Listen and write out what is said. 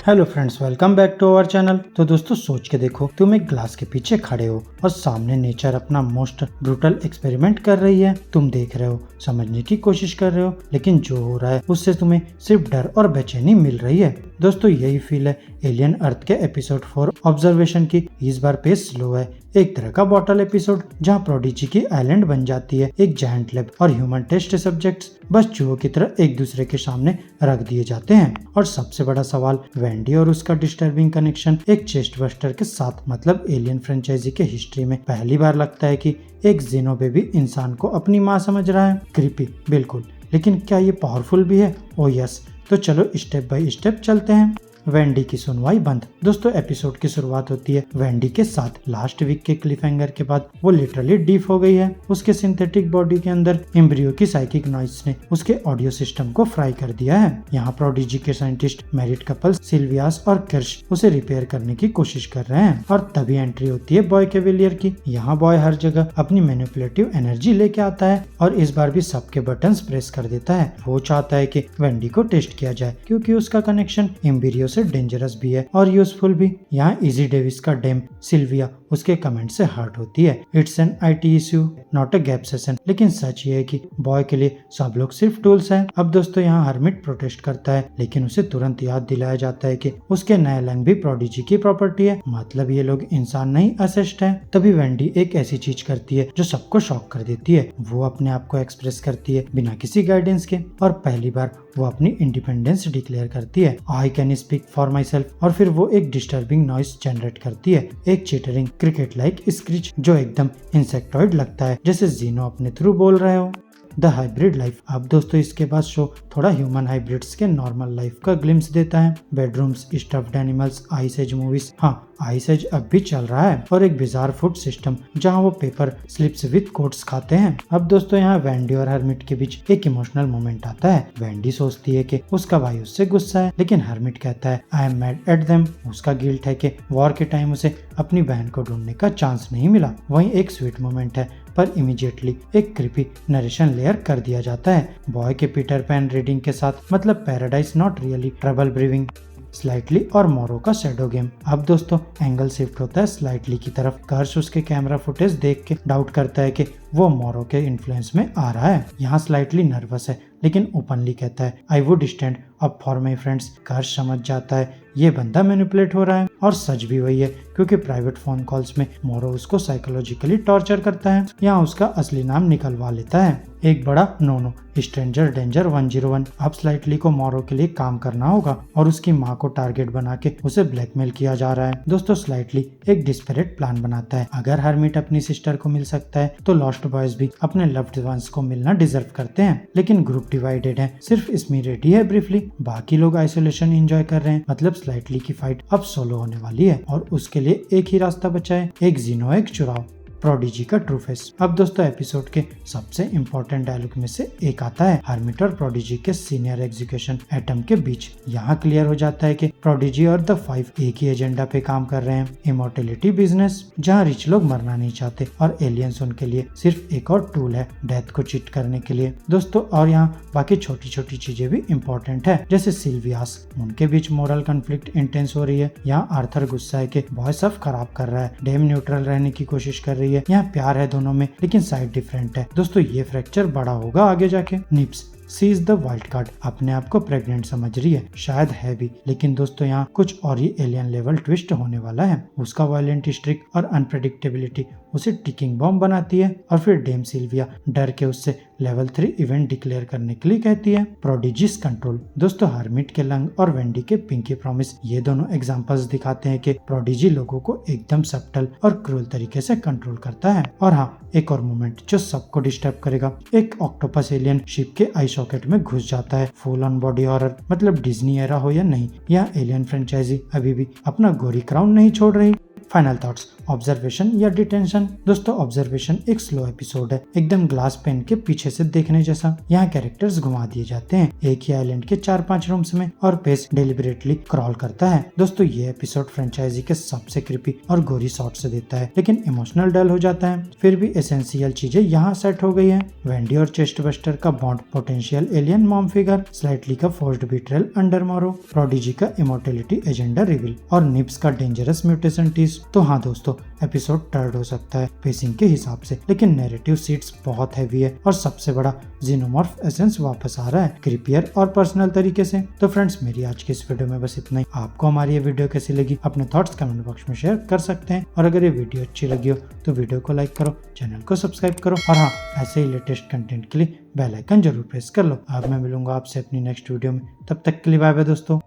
Hello friends, welcome back to our channel. तो दोस्तों, सोच के देखो, तुम एक ग्लास के पीछे खड़े हो और सामने नेचर अपना मोस्ट ब्रूटल एक्सपेरिमेंट कर रही है। तुम देख रहे हो, समझने की कोशिश कर रहे हो, लेकिन जो हो रहा है उससे तुम्हें सिर्फ डर और बेचैनी मिल रही है। दोस्तों, यही फील है एलियन अर्थ के एपिसोड 4 ऑब्जर्वेशन की। इस बार पेस स्लो है, एक तरह का बॉटल एपिसोड जहाँ प्रोडिजी की आइलैंड बन जाती है। एक जायंट लैब और ह्यूमन टेस्ट सब्जेक्ट्स बस चूहों की तरह एक दूसरे के सामने रख दिए जाते हैं। और सबसे बड़ा सवाल, वेंडी और उसका डिस्टर्बिंग कनेक्शन एक चेस्ट बस्टर के साथ। मतलब एलियन फ्रेंचाइजी के हिस्ट्री में पहली बार लगता है कि एक जेनो बेबी इंसान को अपनी माँ समझ रहा है। क्रीपी बिल्कुल, लेकिन क्या ये पावरफुल भी है? ओ यस। तो चलो स्टेप बाय स्टेप चलते हैं। वेंडी की सुनवाई बंद। दोस्तों, एपिसोड की शुरुआत होती है वेंडी के साथ। लास्ट वीक के क्लिफहैंगर के बाद वो लिटरली डीप हो गई है। उसके सिंथेटिक बॉडी के अंदर एम्ब्रियो की साइकिक नॉइज ने उसके ऑडियो सिस्टम को फ्राई कर दिया है। यहाँ प्रोडिजी के साइंटिस्ट मैरिड कपल सिल्वियास और किर्श उसे रिपेयर करने की कोशिश कर रहे हैं। और तभी एंट्री होती है बॉय कैवेलियर की। यहाँ बॉय हर जगह अपनी मैनिपुलेटिव एनर्जी लेके आता है और इस बार भी सबके बटन्स प्रेस कर देता है। वो चाहता है कि वेंडी को टेस्ट किया जाए क्योंकि उसका कनेक्शन एम्ब्रियो से डेंजरस भी है और यूजफुल भी। यहाँ इजी डेविस का डेम सिल्विया उसके कमेंट से हर्ट होती है। It's an IT issue, not a gap session. लेकिन सच ये है कि बॉय के लिए सब लोग सिर्फ टूल्स हैं। अब दोस्तों, यहाँ हर्मिट प्रोटेस्ट करता है, लेकिन उसे तुरंत याद दिलाया जाता है कि उसके नए लंग भी प्रोडिजी की प्रॉपर्टी है। मतलब ये लोग इंसान नहीं, असिस्ट है। तभी वेंडी एक ऐसी चीज करती है जो सबको शॉक कर देती है। वो अपने आप को एक्सप्रेस करती है बिना किसी गाइडेंस के, और पहली बार वो अपनी इंडिपेंडेंस डिक्लेयर करती है। I can speak for my self. और फिर वो एक डिस्टर्बिंग नॉइस जनरेट करती है, एक चिटरिंग क्रिकेट लाइक स्क्रीच जो एकदम इंसेक्टॉइड लगता है, जैसे जीनो अपने थ्रू बोल रहे हो। The hybrid life. अब दोस्तों, इसके बाद शो थोड़ा ह्यूमन हाइब्रिड्स के नॉर्मल लाइफ का ग्लिम्स देता है। Bedrooms, stuffed animals, ice age movies. हाँ, आइस एज अब भी चल रहा है। और एक बिजार फूड सिस्टम जहाँ वो पेपर स्लिप्स विद कोट्स खाते हैं। अब दोस्तों, यहाँ वेंडी और हर्मिट के बीच एक इमोशनल मोमेंट आता है। वेंडी सोचती है कि उसका भाई उससे गुस्सा है, लेकिन हर्मिट कहता है I am mad at them. उसका गिल्ट है कि वॉर के टाइम उसे अपनी बहन को ढूंढने का चांस नहीं मिला। वहीं एक स्वीट मोमेंट है, पर इमीडिएटली एक क्रिपी नरेशन लेयर कर दिया जाता है बॉय के पीटर पैन रीडिंग के साथ। मतलब paradise not really trouble briefing slightly और मोरो का शैडो गेम। अब दोस्तों, एंगल शिफ्ट होता है स्लाइटली की तरफ। कर्श उसके कैमरा फुटेज देख के डाउट करता है कि वो मोरो के इन्फ्लुएंस में आ रहा है। यहाँ स्लाइटली नर्वस है, लेकिन ओपनली कहता है I would stand up for my friends. Curse समझ जाता है ये बंदा मैनिपुलेट हो रहा है, और सच भी वही है क्योंकि प्राइवेट फोन कॉल्स में मोरो उसको साइकोलॉजिकली टॉर्चर करता है। यहाँ उसका असली नाम निकलवा लेता है। एक बड़ा नो स्ट्रेंजर डेंजर 101। अब स्लाइटली को मोरो के लिए काम करना होगा और उसकी माँ को टारगेट बना के उसे ब्लैकमेल किया जा रहा है। दोस्तों, स्लाइटली एक डिस्परेट प्लान बनाता है। अगर हर्मिट अपनी सिस्टर को मिल सकता है तो लॉस्ट बॉयज भी अपने लव्ड वंस को मिलना डिजर्व करते हैं। लेकिन ग्रुप डिवाइडेड है, सिर्फ इसमें रेडी है ब्रीफली, बाकी लोग आइसोलेशन एंजॉय कर रहे हैं। मतलब स्लाइटली की फाइट अब सोलो होने वाली है और उसके लिए एक ही रास्ता बचा है, एक जीनो, एक चुराव। प्रोडिजी का ट्रू फेस। अब दोस्तों, एपिसोड के सबसे इम्पोर्टेंट डायलॉग में से एक आता है हर्मिट और प्रोडिजी के सीनियर एग्जीक्यूशन एटम के बीच। यहाँ क्लियर हो जाता है कि प्रोडिजी और द 5 एक ही एजेंडा पे काम कर रहे हैं, इमोर्टेलिटी बिजनेस, जहाँ रिच लोग मरना नहीं चाहते और एलियंस उनके लिए सिर्फ एक और टूल है डेथ को चीट करने के लिए। दोस्तों, और यहाँ बाकी छोटी छोटी चीजें भी इम्पोर्टेंट है, जैसे सिल्वियास, उनके बीच मोरल कॉन्फ्लिक्ट इंटेंस हो रही है। यहाँ आर्थर गुस्सा है कि बॉय सब खराब कर रहा है, डेम न्यूट्रल रहने की कोशिश कर रही है। यहाँ प्यार है दोनों में, लेकिन साइड डिफरेंट है। दोस्तों, ये फ्रैक्चर बड़ा होगा आगे जाके। निप्स सी इज द वाइल्ड कार्ड, अपने आप को प्रेग्नेंट समझ रही है, शायद है भी, लेकिन दोस्तों यहाँ कुछ और ही एलियन लेवल ट्विस्ट होने वाला है। उसका वायलेंट स्ट्रिक और अनप्रेडिक्टेबिलिटी उसे टिकिंग बॉम्ब बनाती है। और फिर डेम सिल्विया डर के उससे लेवल 3 इवेंट डिक्लेयर करने के लिए कहती है। Prodigies control. दोस्तों, हर्मिट के लंग और वेंडी के पिंकी प्रॉमिस, ये दोनों एग्जांपल्स दिखाते हैं कि प्रोडिजी लोगों को एकदम सब्टल और क्रूल तरीके से कंट्रोल करता है। और हाँ, एक और मोमेंट जो सबको डिस्टर्ब करेगा, एक ऑक्टोपस एलियन शिप के आई सॉकेट में घुस जाता है। Full on body horror. मतलब डिज्नी एरा हो या नहीं, यहाँ एलियन फ्रेंचाइजी अभी भी अपना गोरी क्राउन नहीं छोड़ रही। फाइनल थॉट्स, ऑब्जर्वेशन या डिटेंशन। दोस्तों ऑब्जर्वेशन एक स्लो एपिसोड है, एकदम ग्लास पेन के पीछे से देखने जैसा। यहाँ कैरेक्टर्स घुमा दिए जाते हैं एक ही आइलैंड के 4-5 रूम्स में और पेस डेलिबरेटली क्रॉल करता है। दोस्तों ये एपिसोड फ्रेंचाइजी के सबसे क्रिपी और गोरी शॉट से देता है, लेकिन इमोशनल डल हो जाता है। फिर भी एसेंशियल चीजें यहाँ सेट हो गई है। वेंडी और चेस्ट बस्टर का bond, potential alien mom figure, slightly का फोर्स्ड बीट्रेल अंडर मोरो, प्रोडिजी का इमोर्टेलिटी एजेंडा रिवील और निप्स का डेंजरस म्यूटेशन टीज। तो हाँ दोस्तों एपिसोड टर्ड हो सकता है पेसिंग के हिसाब से, लेकिन नैरेटिव सीट्स बहुत हैवी है और सबसे बड़ा जीनोमॉर्फ एसेंस वापस आ रहा है, क्रिपियर और पर्सनल तरीके से। तो फ्रेंड्स मेरी आज की इस वीडियो में बस इतना ही। आपको हमारी ये वीडियो कैसी लगी अपने थॉट्स कमेंट बॉक्स में शेयर कर सकते हैं, और अगर ये वीडियो अच्छी लगी हो तो वीडियो को लाइक करो, चैनल को सब्सक्राइब करो, और हाँ ऐसे ही लेटेस्ट कंटेंट के लिए बेल आइकन जरूर प्रेस कर लो। अब मैं मिलूंगा आपसे अपनी नेक्स्ट वीडियो में, तब तक के लिए बाय बाय दोस्तों।